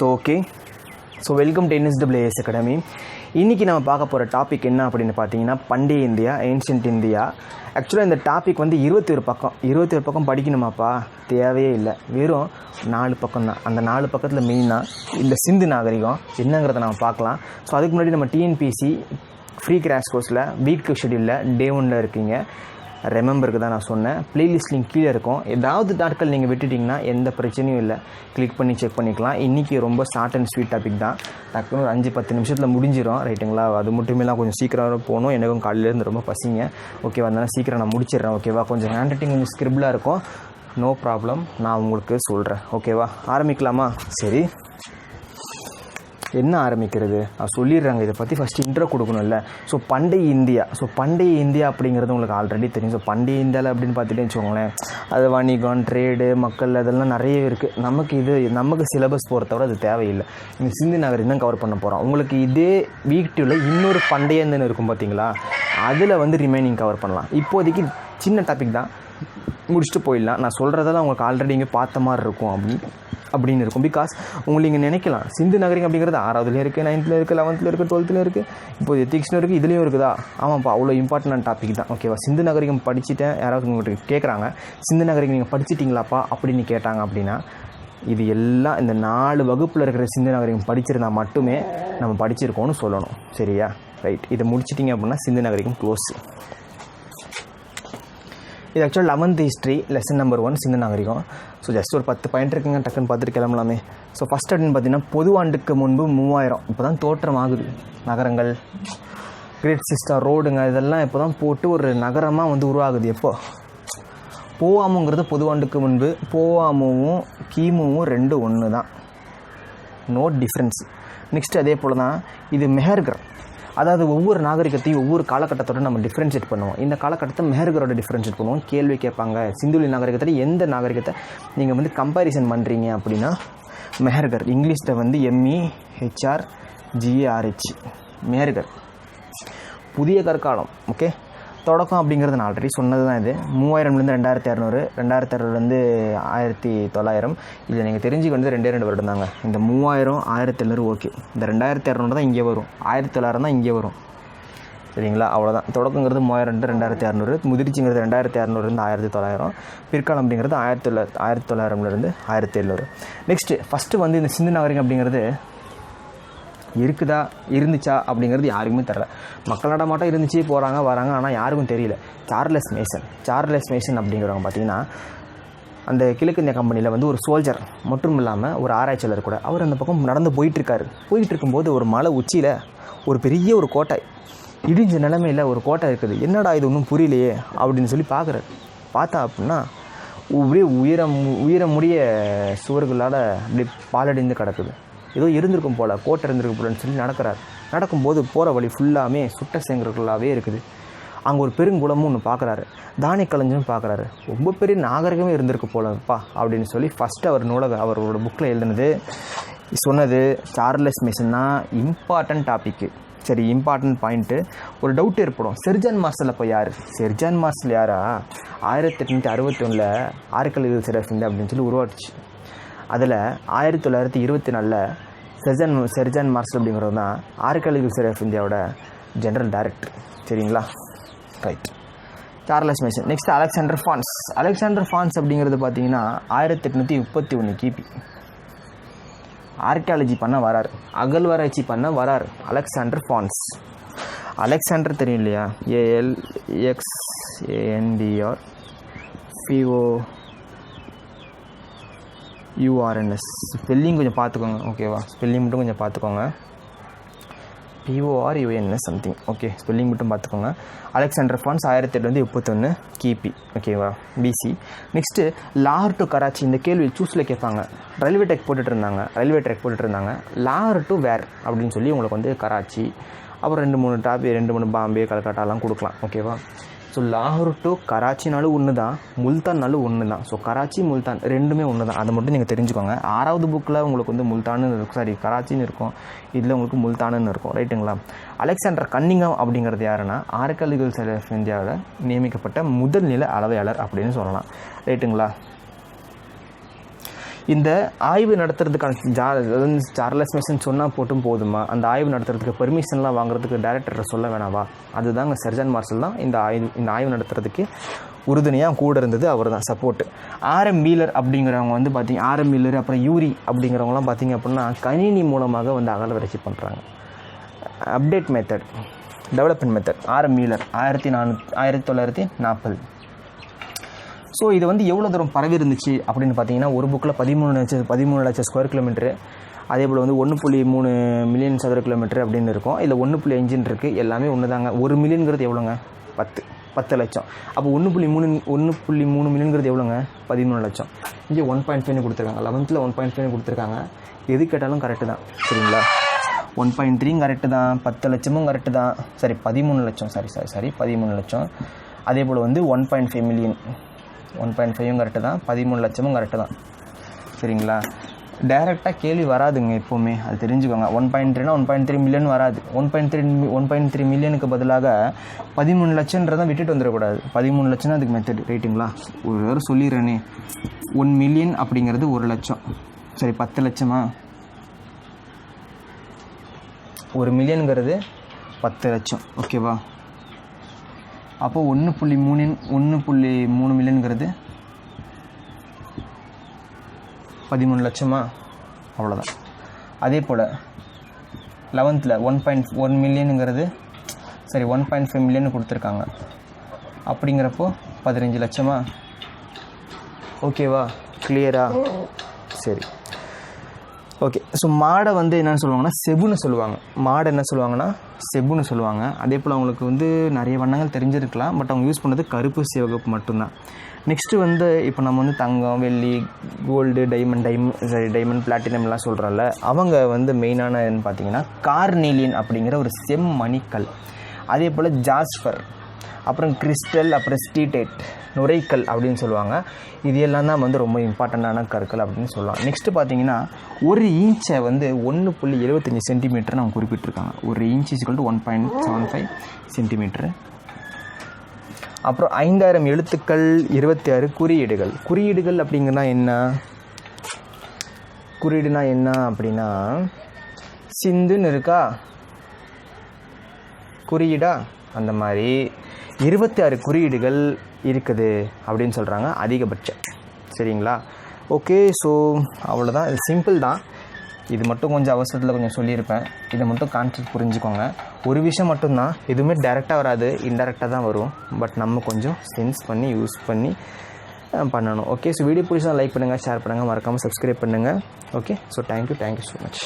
Okay, welcome to NSWE academy. இன்றைக்கி நம்ம பார்க்க போகிற டாபிக் என்ன அப்படின்னு பார்த்தீங்கன்னா, பண்டைய இந்தியா, ஏன்ஷியன்ட் இந்தியா. ஆக்சுவலாக இந்த டாபிக் 21 பக்கம் படிக்கணுமாப்பா? தேவையே இல்லை, வெறும் 4 பக்கம் தான். அந்த 4 பக்கத்தில் மெயினாக இந்த சிந்து நாகரிகம் என்னங்கிறத நம்ம பார்க்கலாம். ஸோ அதுக்கு முன்னாடி நம்ம TNPSC ஃப்ரீ கிராஷ் கோர்ஸில் வீக் ஷெட்யூலில் டே 1 இருக்கீங்க. ரெமெம்பருக்கு தான் நான் சொன்னேன். ப்ளேலிஸ்ட் லிங்க் கீழே இருக்கும். ஏதாவது நாட்கள் நீங்கள் விட்டுட்டிங்கன்னா எந்த பிரச்சனையும் இல்லை, கிளிக் பண்ணி செக் பண்ணிக்கலாம். இன்றைக்கி ரொம்ப ஷார்ட் அண்ட் ஸ்வீட் டாபிக் தான். டக்குன்னு ஒரு 5-10 நிமிஷத்தில் முடிஞ்சிடும், ரைட்டுங்களா? அது மட்டுமேலாம் கொஞ்சம் சீக்கிரம் போகணும். எனக்கும் காலையிலேருந்து ரொம்ப பசிங்க, ஓகேவா? அதனால சீக்கிரம் நான் முடிச்சிடுறேன், ஓகேவா? கொஞ்சம் ஹேண்ட் ரைட்டிங் கொஞ்சம் ஸ்கிரிப்டாக இருக்கும், நோ ப்ராப்ளம், நான் உங்களுக்கு சொல்கிறேன், ஓகேவா? ஆரம்பிக்கலாமா? சரி, என்ன ஆரம்பிக்கிறது? நான் சொல்லிடுறாங்க. இதை பற்றி ஃபஸ்ட்டு இன்ட்ரோ கொடுக்கணும்ல. ஸோ பண்டைய இந்தியா அப்படிங்கிறது உங்களுக்கு ஆல்ரெடி தெரியும். ஸோ பண்டைய இந்தியாவில் அப்படின்னு பார்த்துட்டு வச்சுக்கோங்களேன், அது வணிகம், ட்ரேடு, மக்கள், அதெல்லாம் நிறைய இருக்குது. நமக்கு சிலபஸ் பொறுத்தவரை அது தேவையில்லை. இந்த சிந்து நாகரிகம் தான் கவர் பண்ண போகிறோம். உங்களுக்கு இதே வீக்டியூவில் இன்னொரு பண்டைய இந்தியன்னு இருக்கும் பார்த்தீங்களா, அதில் ரிமைனிங் கவர் பண்ணலாம். இப்போதைக்கு சின்ன டாபிக் தான், முடிச்சுட்டு போயிடலாம். நான் சொல்கிறதெல்லாம் உங்களுக்கு ஆல்ரெடி இங்கே பார்த்த மாதிரி இருக்கும் அப்படின்னு இருக்கும். பிகாஸ் உங்களுக்கு இங்கே நினைக்கலாம், சிந்து நாகரிகம் அப்படிங்கிறது 6ஆவதுலேயும் இருக்குது, 9th இருக்குது, 11th இருக்குது, 12th இருக்குது, இப்போ எத்திக்ஸ்னு இருக்குது, இதுலேயும் இருக்குதா? ஆமாப்பா, அவ்வளோ இம்பார்ட்டன்ட் டாபிக் தான், ஓகேவா? சிந்து நாகரிகம் படிச்சுட்டேன், யாராவது உங்களுக்கு கேட்குறாங்க, சிந்து நாகரிகம் நீங்கள் படிச்சிட்டிங்களாப்பா அப்படின்னு கேட்டாங்க அப்படின்னா, இது எல்லாம் இந்த 4 வகுப்பில் இருக்கிற சிந்து நாகரிகம் படிச்சிருந்தா மட்டுமே நம்ம படிச்சிருக்கோன்னு சொல்லணும், சரியா? ரைட், இதை முடிச்சிட்டிங்க அப்படின்னா சிந்து நாகரிகம் க்ளோஸ். இது ஆக்சுவலாக 11th ஹிஸ்ட்ரி லெசன் நம்பர் 1 சிந்து நாகரிகம். ஸோ ஜஸ்ட் ஒரு 10 பாயிண்ட் இருக்குங்க, டக்குன்னு பார்த்துட்டு கிளம்பலாமே. ஸோ ஃபஸ்ட் அப்படின்னு பார்த்தீங்கன்னா, பொது ஆண்டுக்கு முன்பு 3000 இப்போ தான் தோற்றம் ஆகுது. நகரங்கள், கிரேட் சிஸ்டம், ரோடுங்க, இதெல்லாம் இப்போ தான் போட்டு ஒரு நகரமாக உருவாகுது. எப்போ? போவாமுங்கிறது பொது ஆண்டுக்கு முன்பு, போவாமுவும் கிமுவும் 2 ஒன்று தான், நோ டிஃப்ரென்ஸ். நெக்ஸ்ட் அதே போல் தான் இது மெஹர்கர், அதாவது ஒவ்வொரு நாகரிகத்தையும் ஒவ்வொரு காலகட்டத்தோட நம்ம டிஃப்ரென்ஷியேட் பண்ணுவோம். இந்த காலகட்டத்தை மெஹர்கரோட டிஃப்ரென்ஷியேட் பண்ணுவோம். கேள்வி கேட்பாங்க, சிந்துவெளி நாகரிகத்தில் எந்த நாகரிகத்தை நீங்கள் கம்பேரிசன் பண்ணுறீங்க அப்படின்னா மெஹர்கர். இங்கிலீஷில் MEHRGARH, மெஹர்கர். புதிய கற்காலம், ஓகே. தொடக்கம் அப்படிங்கிறது நான் ஆல்ரெடி சொன்னது தான். இது 3000லேருந்து 2600, 2600லேருந்து 1900. இதில் நீங்கள் தெரிஞ்சுக்க வேண்டியது 2 வருடம் தாங்க. இந்த 3000, 1700 ஓகே. இந்த 2600 தான் இங்கே வரும், 1900 தான் இங்கே வரும், சரிங்களா? அவ்வளோதான். தொடக்கங்கிறது 3000-2600, முதிர்ச்சிங்கிறது 2600லேருந்து 1900, பிற்காலம் அப்படிங்கிறது 1900லேருந்து 1700. நெக்ஸ்ட்டு ஃபஸ்ட்டு இந்த சிந்து நாகரிகம் அப்படிங்கிறது இருந்துச்சா அப்படிங்கிறது யாருக்குமே தெரியல. மக்கள் நடமாட்டம் இருந்துச்சு, போகிறாங்க வராங்க, ஆனால் யாருக்கும் தெரியல. சார்லஸ் மேசன் அப்படிங்கிறவங்க பார்த்தீங்கன்னா, அந்த கிழக்கிந்திய கம்பெனியில் ஒரு சோல்ஜர் மற்றும் இல்லாமல் ஒரு ஆராய்ச்சியாளர் கூட. அவர் அந்த பக்கம் நடந்து போயிட்டு இருக்கும்போது ஒரு மலை உச்சியில் ஒரு பெரிய ஒரு கோட்டை, இடிஞ்ச நிலைமையில் ஒரு கோட்டை இருக்குது. என்னடா இது, ஒன்றும் புரியலையே அப்படின்னு சொல்லி பார்த்தா அப்படின்னா, அப்படியே உயரமுடிய சுவர்களால் அப்படியே பாலடைந்து கிடக்குது. ஏதோ இருந்திருக்கும் போல், கோட்டை இருந்திருக்கும் போலன்னு சொல்லி நடக்கும்போது போகிற வழி ஃபுல்லாமே சுட்ட செங்கற்களாகவே இருக்குது. அங்கே ஒரு பெருங்குளமும் ஒன்று பார்க்குறாரு, தானிய களஞ்சும் பார்க்குறாரு. ரொம்ப பெரிய நாகரிகமே இருந்திருக்கு போலப்பா அப்படின்னு சொல்லி ஃபஸ்ட்டு அவரோட புக்கில் சொன்னது சார்லஸ் மேசன் தான். இம்பார்ட்டன்ட் டாப்பிக்கு, சரி, இம்பார்ட்டன்ட் பாயிண்ட்டு. ஒரு டவுட் ஏற்படும், செர்ஜன் மார்ஷல் அப்போ யார்? செர்ஜன் மார்ஷல் யாரா? 1861 ஆர்கல் சிறப்பு அப்படின்னு சொல்லி உருவாச்சு. அதில் 1924 செர்ஜன் மார்ஷல் அப்படிங்கிறது தான் ஆர்கியாலஜிக்கல் சர்வே ஆஃப் இந்தியாவோட ஜெனரல் டைரக்டர், சரிங்களா? Right, Charles Mason. Next Alexander fans அப்படிங்கிறது பார்த்தீங்கன்னா 1831 கிபி ஆர்கியாலஜி பண்ண வரார், அகழ்வாராய்ச்சி பண்ண வரார் அலெக்சாண்டர் ஃபான்ஸ். அலெக்சாண்டர் தெரியும் இல்லையா? ALEXANDER ஸ்பெல்லிங் கொஞ்சம் பார்த்துக்கோங்க, ஓகேவா? ஸ்பெல்லிங் மட்டும் கொஞ்சம் பார்த்துக்கோங்க. PORUNS சம்திங், ஓகே, ஸ்பெல்லிங் மட்டும் பார்த்துக்கோங்க. அலெக்சாண்டர் ஃபான்ஸ் 1831 கிபி, ஓகேவா? BC. நெக்ஸ்ட்டு லாகூர் டு கராச்சி. இந்த கேள்வி சூஸில் கேட்பாங்க. ரயில்வே ட்ராக் போட்டுட்டு இருந்தாங்க. லாகூர் டு வேர் அப்படின்னு சொல்லி உங்களுக்கு கராச்சி, அப்புறம் 2-3 பாம்பே, கல்கட்டாலாம் கொடுக்கலாம், ஓகேவா? ஸோ லாகூர் டு கராச்சினாலும் ஒன்று தான், முல்தான்னாலும் ஒன்று தான். ஸோ கராச்சி, முல்தான் ரெண்டுமே ஒன்று தான், அதை மட்டும் நீங்கள் தெரிஞ்சுக்கோங்க. 6வது புக்கில் உங்களுக்கு முல்தான்னு இருக்கும், கராச்சின்னு இருக்கும், இதில் உங்களுக்கு முல்தானுன்னு இருக்கும், ரைட்டுங்களா? அலெக்சாண்டர் கன்னிங்கம் அப்படிங்கிறது யாருன்னா, ஆர்கியாலஜிக்கல் சர்வே ஆஃப் இந்தியாவில் நியமிக்கப்பட்ட முதல் நில அளவையாளர் அப்படின்னு சொல்லலாம், ரைட்டுங்களா? இந்த ஆய்வு நடத்துறதுக்கான சார்லஸ் மேசன் சொன்னால் போட்டும் போதுமா? அந்த ஆய்வு நடத்துறதுக்கு பெர்மிஷன்லாம் வாங்குறதுக்கு டைரக்டரை சொல்ல வேணாவா? அதுதாங்க சர்ஜன் மார்ஷல் தான் இந்த ஆய்வு நடத்துறதுக்கு உறுதுணையாக கூட இருந்தது. அவர் தான் சப்போர்ட்டு. ஆர்எம் வீலர் அப்படிங்கிறவங்க வந்து பார்த்திங்க, ஆர்எம் வீலர் அப்புறம் யூரி அப்படிங்கிறவங்களாம் பார்த்திங்க அப்படின்னா கணினி மூலமாக வந்து அகழ்வாராய்ச்சி பண்ணுறாங்க. Update method, development method. R M Wheeler 1940. So இது வந்து எவ்வளோ தூரம் பரவி இருந்துச்சு அப்படின்னு பார்த்தீங்கன்னா, ஒரு புக்கில் 13 லட்சம் ஸ்கொயர் கிலோமீட்டரு, அதே போல் வந்து 1.3 மில்லியன் சதுர கிலோமீட்டர் அப்படின்னு இருக்கும். இதில் 1.5 இருக்குது. எல்லாமே ஒன்று தாங்க. 1 மில்லியனுங்கிறது எவ்வளோங்க? 10 லட்சம். அப்போ 1.3 மில்லியனுங்கிறது எவ்வளோங்க? 13 லட்சம். இங்கே 1.5 கொடுத்துருக்காங்க. 11th 1.5 கொடுத்துருக்காங்க. எது கேட்டாலும் கரெக்டு தான். சரிங்களா? 1.3 கரெக்டு தான், 10 லட்சமும் கரெக்டு தான். சரி 13 லட்சம், சாரி 13 லட்சம். அதே போல் வந்து 1.5 மில்லியன், 1.5 கரெக்டு தான், 13 லட்சமும் கரெக்டு தான். சரிங்களா? டைரெக்டாக கேள்வி வராதுங்க எப்போவுமே, அது தெரிஞ்சுக்கோங்க. 1.3னா 1.3 மில்லியன் வராது. 1.3 மில்லியனுக்கு பதிலாக 13 லட்சன்றதை விட்டுட்டு வந்துடக்கூடாது. 13 லட்சம்னா அதுக்கு மெத்தட் ரைட்டுங்களா? ஒரு வேறு சொல்லிடுறேனே, 1 மில்லியன் அப்படிங்கிறது 1 லட்சம். சரி 10 லட்சமா? 1 மில்லியனுங்கிறது 10 லட்சம். ஓகேவா? அப்போது 1.3 மில்லியனுங்கிறது 13 லட்சமா? அவ்வளோதான். அதே போல் 11th 1.1 மில்லியனுங்கிறது, சரி 1.5 மில்லியன் கொடுத்துருக்காங்க. அப்படிங்கிறப்போ 15 லட்சமா? ஓகேவா? கிளியரா? சரி ஓகே. ஸோ மாடை வந்து என்னென்னு சொல்லுவாங்கன்னா செபுன்னு சொல்லுவாங்க. மாடை என்ன சொல்லுவாங்கன்னா செபுன்னு சொல்லுவாங்க. அதே போல் அவங்களுக்கு வந்து நிறைய வண்ணங்கள் தெரிஞ்சிருக்கலாம், பட் அவங்க யூஸ் பண்ணது கருப்பு சிவப்பு மட்டும்தான். நெக்ஸ்ட்டு வந்து இப்போ நம்ம வந்து தங்கம், வெள்ளி, கோல்டு, டைமண்ட், பிளாட்டினம்லாம் சொல்கிறோம்ல, அவங்க வந்து மெயினான என்னன்னு பார்த்தீங்கன்னா கார்னீலியன் அப்படிங்கிற ஒரு செம்மணிக்கல், அதே போல் ஜாஸ்பர், அப்புறம் கிறிஸ்டல், அப்புறம் ஸ்டீடேட், நுரைக்கல் அப்படின்னு சொல்லுவாங்க. இது எல்லாம் தான் வந்து ரொம்ப இம்பார்ட்டண்ட்டான கற்கள் அப்படின்னு சொல்லலாம். நெக்ஸ்ட்டு பார்த்தீங்கன்னா 1 இன்ச்சை வந்து 1.75 சென்டிமீட்டர் அவங்க குறிப்பிட்டிருக்காங்க. 1 இன்ச் = 1.75 சென்டிமீட்டரு. அப்புறம் 5000 எழுத்துக்கள், 26 குறியீடுகள். குறியீடுகள் அப்படிங்கன்னா என்ன? குறியீடுனா என்ன அப்படின்னா, சிந்துன்னு இருக்கா குறியீடா, அந்த மாதிரி 26 குறியீடுகள் இருக்குது அப்படின்னு சொல்கிறாங்க அதிகபட்சம். சரிங்களா? ஓகே. ஸோ அவ்வளோதான். இது சிம்பிள் தான். இது மட்டும் கொஞ்சம் அவசரத்தில் கொஞ்சம் சொல்லியிருப்பேன். இதை மட்டும் கான்செப்ட் புரிஞ்சுக்கோங்க. ஒரு விஷயம் மட்டும்தான், எதுவுமே டைரெக்டாக வராது, இன்டெரக்டாக தான் வரும். பட் நம்ம கொஞ்சம் சென்ஸ் பண்ணி யூஸ் பண்ணி பண்ணணும். ஓகே. ஸோ வீடியோ பிடிச்சா லைக் பண்ணுங்கள், ஷேர் பண்ணுங்கள், மறக்காமல் சப்ஸ்கிரைப் பண்ணுங்கள். Okay. So thank you so much.